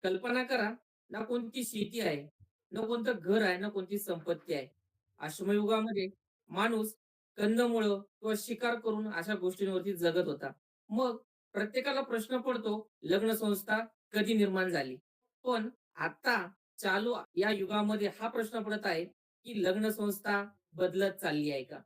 कल्पना करा, ना कोणती शेती आहे, ना कोणतं घर आहे, ना कोणती संपत्ती आहे. अश्मयुगामध्ये माणूस कंदमुळं किंवा शिकार करून अशा गोष्टींवरती जगत होता. मग प्रत्येकाला प्रश्न पडतो, लग्न संस्था कधी निर्माण झाली? पण आता चालू या युगामध्ये हा प्रश्न पडत आहे, की लग्न संस्था बदलत चालली आहे का?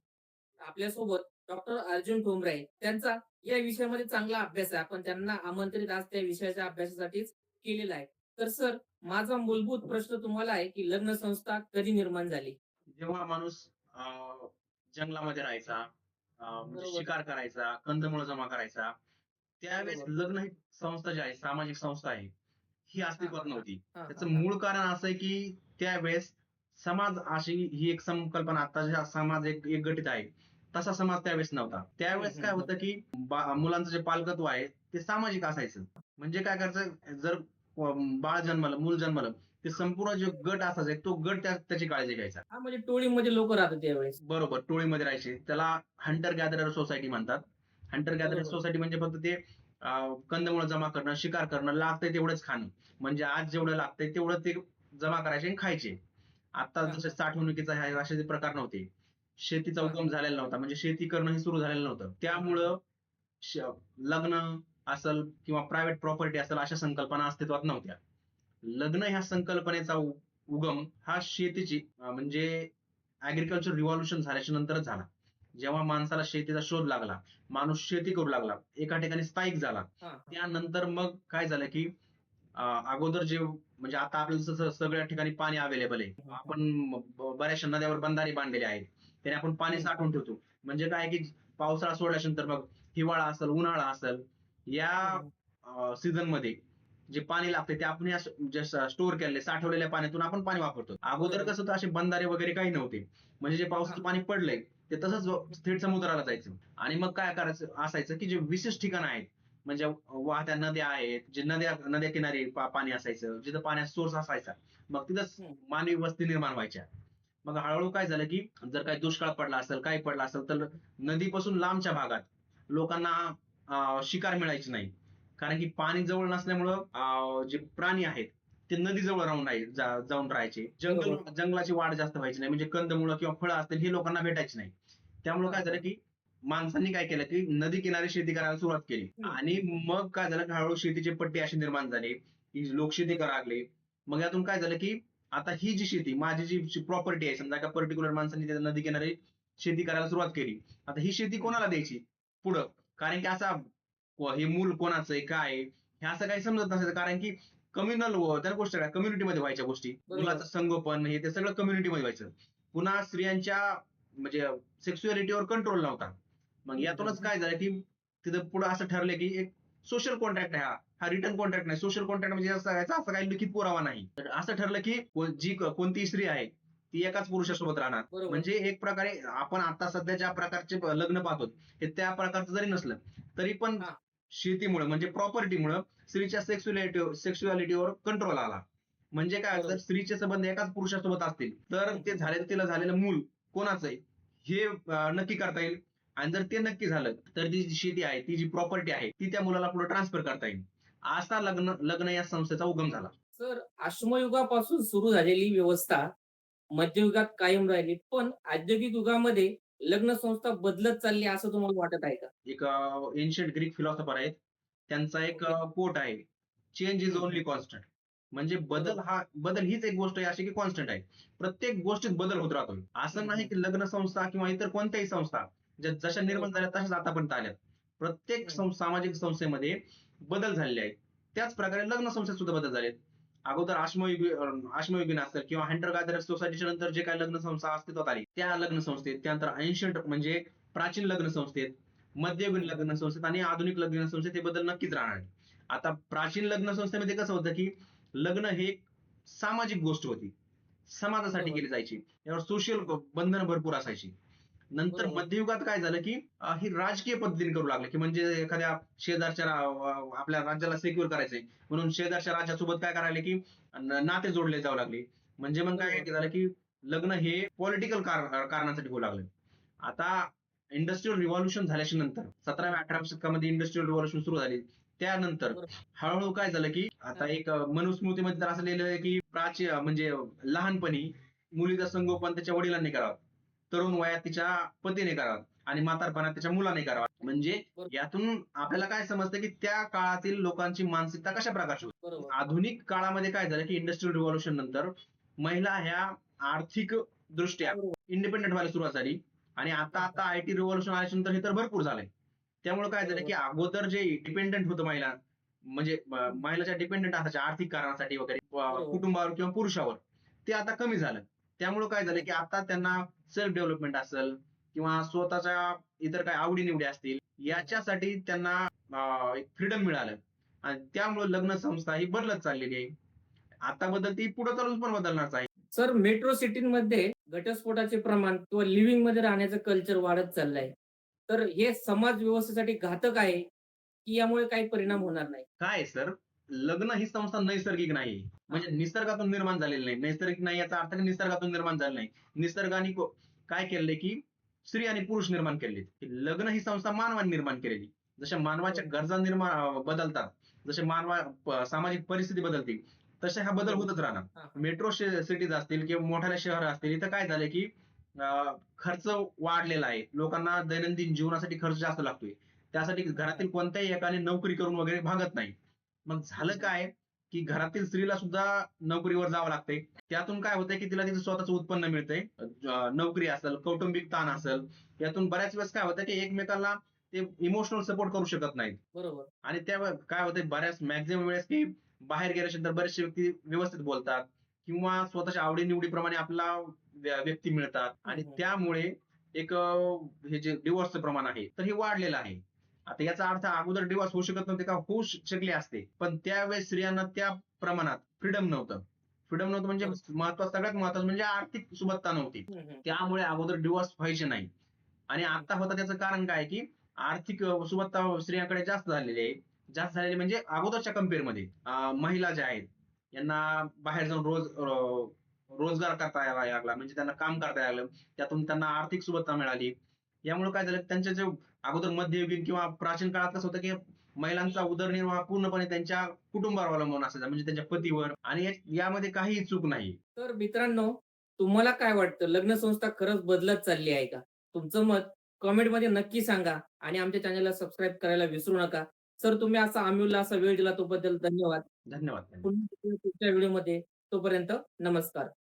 आपल्यासोबत डॉक्टर अर्जुन ठोंबरे आहेत. त्यांचा या विषयामध्ये चांगला अभ्यास आहे. आपण त्यांना आमंत्रित आज त्या विषयाच्या अभ्यासासाठीच केलेला आहे. तर सर, माझा मूलभूत प्रश्न तुम्हाला आहे, की लग्न संस्था कधी निर्माण झाली? जेव्हा माणूस अ, जंगलामध्ये राहायचा, म्हणजे बरोबर, शिकार करायचा, कंदमुळं जमा करायचा, त्यावेळेस बरोबर. लग्न ही संस्था जी आहे, सामाजिक संस्था आहे, ही हां, अस्तित्वात हां, हां. नव्हती. हां, त्याचं हां, हां. मूळ कारण असं आहे, की त्यावेळेस समाज अशी ही एक संकल्पना आता जसा समाज एक गठीत आहे, तसा समाज त्यावेळेस नव्हता. हं, त्यावेळेस हं, काय हं. होतं, की मुलांचं जे पालकत्व आहे, ते सामाजिक असायचं. म्हणजे काय करायचं, जर बाळ जन्मलं, मूल जन्मलं, ते संपूर्ण जो गट असायचा, तो गट त्याची काळजी घ्यायचा. हां, म्हणजे टोळीमध्ये लोकं राहतात त्यावेळेस. बरोबर, टोळीमध्ये राहायचे. त्याला हंटर गॅदरर सोसायटी म्हणतात. हंटर गॅदरर बरोबर. सोसायटी म्हणजे फक्त ते कंदमुळं जमा करणं, शिकार करणं, लागतंय तेवढंच खाणं. म्हणजे आज जेवढं लागतंय तेवढं ते जमा करायचे आणि खायचे. आता हां, जसे हां. साठवणुकीचा आहे असे ते प्रकार नव्हते. शेतीचा हां. उगम झालेला नव्हता. म्हणजे शेती करणं हे सुरू झालेलं नव्हतं. हां, हां, त्यामुळं हां. श लग्न असेल किंवा प्रायव्हेट प्रॉपर्टी असेल अशा संकल्पना अस्तित्वात नव्हत्या. लग्न ह्या संकल्पनेचा उगम हा शेतीची म्हणजे ॲग्रीकल्चर रिव्हॉल्यूशन झाल्याच्या नंतरच झाला. जेव्हा माणसाला शेतीचा शोध लागला, माणूस शेती करू लागला, एका ठिकाणी स्थायिक झाला. हां, हां. त्यानंतर मग काय झालं, की अगोदर जे म्हणजे आता आपल्याला जसं सगळ्या ठिकाणी पाणी अवेलेबल आहे. हं, हं. आपण बऱ्याचशा नद्यावर बंधारे बांधलेले आहेत. त्याने आपण पाणी हं. साठवून ठेवतो. म्हणजे काय, की पावसाळा सोडल्यानंतर मग हिवाळा असेल, उन्हाळा असेल, या हं, हं. सीझनमध्ये जे पाणी लागते ते आपण जे स्टोअर केलेले, साठवलेल्या पाण्यातून आपण पाणी वापरतो. अगोदर बरोबर. कसं होतं, असे बंधारे वगैरे काही नव्हते. म्हणजे जे हां. पावसाचं पाणी पडलंय, ते तसंच थेट समुद्राला जायचं. आणि मग काय करायचं असायचं, की जे विशेष ठिकाणं आहेत, म्हणजे वाहत्या नद्या आहेत, जे नद्या नद्या किनारी पाणी असायचं, जिथं पाण्याचा सोर्स असायचा. मग तिथंच हं. मानवी वस्ती निर्माण व्हायच्या. मग हळू काय झालं, की जर काही दुष्काळ पडला असेल, काही पडला असेल, तर नदीपासून लांबच्या भागात लोकांना शिकार मिळायची नाही. कारण की पाणी जवळ नसल्यामुळं जे प्राणी आहेत, ते नदीजवळ राहून जाऊन राहायचे. बरोबर. जंगलाची वाढ जास्त व्हायची नाही. म्हणजे कंदमुळं किंवा फळं असतील हे लोकांना भेटायची नाही. त्यामुळं हां, काय झालं, हां. की माणसांनी काय केलं, की नदी किनारी शेती करायला सुरुवात केली. हं, आणि हं, हं. मग काय झालं, की हळू शेतीचे पट्टे असे निर्माण झाले, की लोकशेती बरोबर. करायला लागले. मग यातून काय झालं, की आता ही जी शेती, माझी जी प्रॉपर्टी आहे, समजा एका पर्टिक्युलर माणसाने त्या नदी किनारी शेती करायला सुरुवात केली. आता ही शेती हं. कोणाला द्यायची पुढं? कारण की असा हे मूल कोणाचं आहे, काय आहे? हे असं काही समजत नसायचं. कारण की कम्युनल त्या गोष्टी काय कम्युनिटीमध्ये व्हायच्या गोष्टी. बरोबर. मुलाचं संगोपन हे ते सगळं कम्युनिटीमध्ये व्हायचं. पुन्हा स्त्रियांच्या म्हणजे सेक्सुअलिटीवर कंट्रोल नव्हता. मग हं, हं, यातूनच हं. काय झालं, की तिथं पुढं असं ठरलं, की एक सोशल कॉन्ट्रॅक्ट आहे हा. हा रिटन कॉन्ट्रॅक्ट नाही. सोशल कॉन्ट्रॅक्ट म्हणजे असं याचा असा काही लिखित पुरावा नाही. तर असं ठरलं, की कोणतीही स्त्री आहे, ती एकाच पुरुषासोबत राहणार. बरोबर. म्हणजे एक प्रकारे आपण आता सध्या ज्या प्रकारचे लग्न पाहतो, हे त्या प्रकारचं जरी नसलं, तरी पण हां. शेतीमुळे म्हणजे प्रॉपर्टीमुळं स्त्रीच्या सेक्सुअलिटीवर कंट्रोल आला. म्हणजे काय जर बरोबर. स्त्रीचे संबंध एकाच पुरुषासोबत असतील, तर हं, ते हं. तिला झालेलं मूल कोणाचं आहे, हे नक्की करता येईल. आणि जर ते नक्की झालं, तर ती जी शेती आहे, ती जी प्रॉपर्टी आहे, ती त्या मुलाला पुढे ट्रान्सफर करता येईल. असा लग्न लग्न या संस्थेचा उगम झाला. सर, अश्मयुगापासून सुरू झालेली व्यवस्था मध्ययुगात कायम राहिली. पण औद्योगिक युगामध्ये लग्न संस्था बदलत चालली असं तुम्हाला वाटत आहे का? एक एन्शियंट ग्रीक फिलॉसॉफर आहेत. त्यांचा एक ओके. कोट आहे. चेंज इज हं, हं. Only constant. म्हणजे बरोबर. बदल हीच एक गोष्ट आहे अशी की कॉन्स्टंट आहे. प्रत्येक गोष्टीत बदल होत राहतो. असं हं, नाही हं. की लग्न संस्था किंवा इतर कोणत्याही संस्था जशा निर्माण बरोबर. झाल्या तशाच आतापर्यंत आल्यात. प्रत्येक हं. सामाजिक संस्थेमध्ये बदल झालेले आहेत. त्याच प्रकारे लग्न संस्थेत सुद्धा बदल झालेत. अगोदर अश्मयुगीन असेल किंवा हंटर गॅदरर सोसायटीच्या नंतर जे काही लग्न संस्था अस्तित्वात आली, त्या लग्न संस्थेत, त्यानंतर एन्शियंट म्हणजे प्राचीन लग्न संस्थेत, मध्ययुगीन हं, हं. लग्न संस्थेत आणि आधुनिक लग्न संस्थेत हे बदल नक्कीच राहणार आहेत. आता प्राचीन लग्न संस्थेमध्ये कसं होतं, की लग्न हे एक सामाजिक गोष्ट होती. समाजासाठी बरोबर. केली जायची. यावर सोशल बंधनं भरपूर असायची. नंतर बरोबर. मध्ययुगात काय झालं, की ही राजकीय पद्धतीने करू लागले, की म्हणजे एखाद्या शेजारच्या आपल्या राज्याला सिक्युअर करायचंय म्हणून शेजारच्या राज्यासोबत काय करायला, की नाते जोडले जाऊ लागले. म्हणजे मग काय बरोबर. झालं, की लग्न हे पॉलिटिकल कारणासाठी होऊ लागलं. आता इंडस्ट्रियल रिव्हॉल्यूशन झाल्याच्या नंतर हं, 17व्या हं. 18व्या शतकामध्ये इंडस्ट्रियल रिव्हॉल्यूशन सुरू झाली. त्यानंतर बरोबर. हळूहळू काय झालं, की आता हां, एक मनुस्मृतीमध्ये तर असं लिहिलेलं आहे, की म्हणजे लहानपणी मुलीचं संगोपन त्याच्या वडिलांनी करावं. तरुण वयात तिच्या पतीने करावं आणि म्हातारपणात त्याच्या मुलाने करावं. म्हणजे बरोबर, यातून आपल्याला काय समजतं, की त्या काळातील लोकांची मानसिकता कशा प्रकारची होती. बरोबर, आधुनिक काळामध्ये काय झालं, की इंडस्ट्रियल रिव्होल्यूशन नंतर महिला ह्या आर्थिक दृष्ट्या बरोबर. इंडिपेंडंट व्हायला सुरुवात झाली आणि आता हां, हां. आता आयटी रिव्होल्यूशन आल्यानंतर हे तर भरपूर झालंय. त्यामुळे काय झालं, बरोबर. की अगोदर जे डिपेंडंट होतं महिला, म्हणजे हं, महिलाच्या डिपेंडंट असायच्या आर्थिक कारणासाठी वगैरे बरोबर. कुटुंबावर किंवा पुरुषावर, ते आता कमी झालं. त्यामुळे काय झालं, हं, की आता त्यांना सेल्फ डेव्हलपमेंट असेल किंवा स्वतःच्या इतर काही आवडी-निवडी असतील, हं, हं. याच्यासाठी त्यांना एक फ्रीडम मिळालं आणि त्यामुळे लग्न संस्था ही बदलत चाललेली आहे. आता बदलती, पुढे चालून पण बदलणारच आहे. सर मेट्रो सिटींमध्ये घटस्फोटाचे प्रमाण किंवा लिव्हिंगमध्ये राहण्याचं कल्चर वाढत चाललंय. तर हे समाज व्यवस्थेसाठी घातक आहे, की यामुळे काही परिणाम होणार नाही? काय आहे सर, लग्न ही संस्था नैसर्गिक नाही. हां, म्हणजे निसर्गातून निर्माण झालेली नाही. नैसर्गिक नाही याचा अर्थ निसर्गातून निर्माण झालं नाही. निसर्गाने काय केलंय, की स्त्री आणि पुरुष निर्माण केलेत. लग्न ही संस्था मानवाने निर्माण केलेली. जशा मानवाच्या बरोबर. गरजा बदलतात, जसे सामाजिक परिस्थिती बदलते, तसे हा बदल बरोबर. होतच राहणार. हां, हां. मेट्रो सिटीज असतील किंवा मोठाल्या शहरं असतील, इथं काय झालंय, की खर्च वाढलेला आहे. लोकांना दैनंदिन जीवनासाठी खर्च जास्त लागतोय. त्यासाठी हां, हां. घरातील कोणत्याही एकाने नोकरी करून वगैरे भागत नाही. मग हं, झालं हं. काय, की घरातील स्त्रीला सुद्धा नोकरीवर जावं लागतंय. त्यातून काय होतंय, की तिला तिचं स्वतःचं उत्पन्न मिळतंय. नोकरी असेल, कौटुंबिक ताण असेल, यातून बऱ्याच वेळेस काय होतं, की एकमेकांना ते इमोशनल सपोर्ट करू शकत नाहीत. बरोबर. आणि त्या काय होतंय बऱ्याच मॅक्सिमम वेळेस, की बाहेर गेल्यानंतर बरेचसे व्यक्ती व्यवस्थित बोलतात किंवा स्वतःच्या आवडी-निवडीप्रमाणे आपला व्यक्ती मिळतात हं, आणि हं. त्यामुळे एक हे जे डिव्होर्सचं प्रमाण आहे, तर हे वाढलेलं आहे. आता याचा अर्थ अगोदर डिव्होर्स होऊ शकत नव्हते का? होऊ शकले असते. पण त्यावेळेस स्त्रियांना त्या प्रमाणात फ्रीडम नव्हतं. फ्रीडम नव्हतं म्हणजे बरोबर. सगळ्यात महत्त्वाचं म्हणजे आर्थिक सुबत्ता नव्हती. हं, हं. त्यामुळे अगोदर डिव्होर्स व्हायचे नाही. आणि हं. आता होतं त्याचं कारण काय, की आर्थिक सुबत्ता स्त्रियांकडे जास्त झालेली आहे. जास्त झालेली म्हणजे अगोदरच्या कंपेअरमध्ये महिला ज्या आहेत, यांना बाहेर जाऊन रोजगार करता यायला लागला. म्हणजे त्यांना काम करता यायला लागलं. त्यातून त्यांना आर्थिक सुबत्ता मिळाली. यामुळे काय झालं, त्यांच्या जे अगोदर मध्ययुगीन किंवा प्राचीन काळात कसं होतं, की महिलांचा उदरनिर्वाह पूर्णपणे त्यांच्या कुटुंबावर अवलंबून असायचा. म्हणजे त्यांच्या पतीवर आणि यामध्ये काहीही चूक नाही. तर मित्रांनो, तुम्हाला काय वाटतं लग्न संस्था खरंच बदलत चालली आहे का? तुमचं मत कमेंटमध्ये नक्की सांगा आणि आमच्या चॅनलला सबस्क्राईब करायला विसरू नका. सर तुम्ही असा अमूल्य असा वेळ दिला तो बद्दल धन्यवाद. धन्यवाद. पुन्हा भेटूया पुढच्या व्हिडिओमध्ये. तोपर्यंत नमस्कार.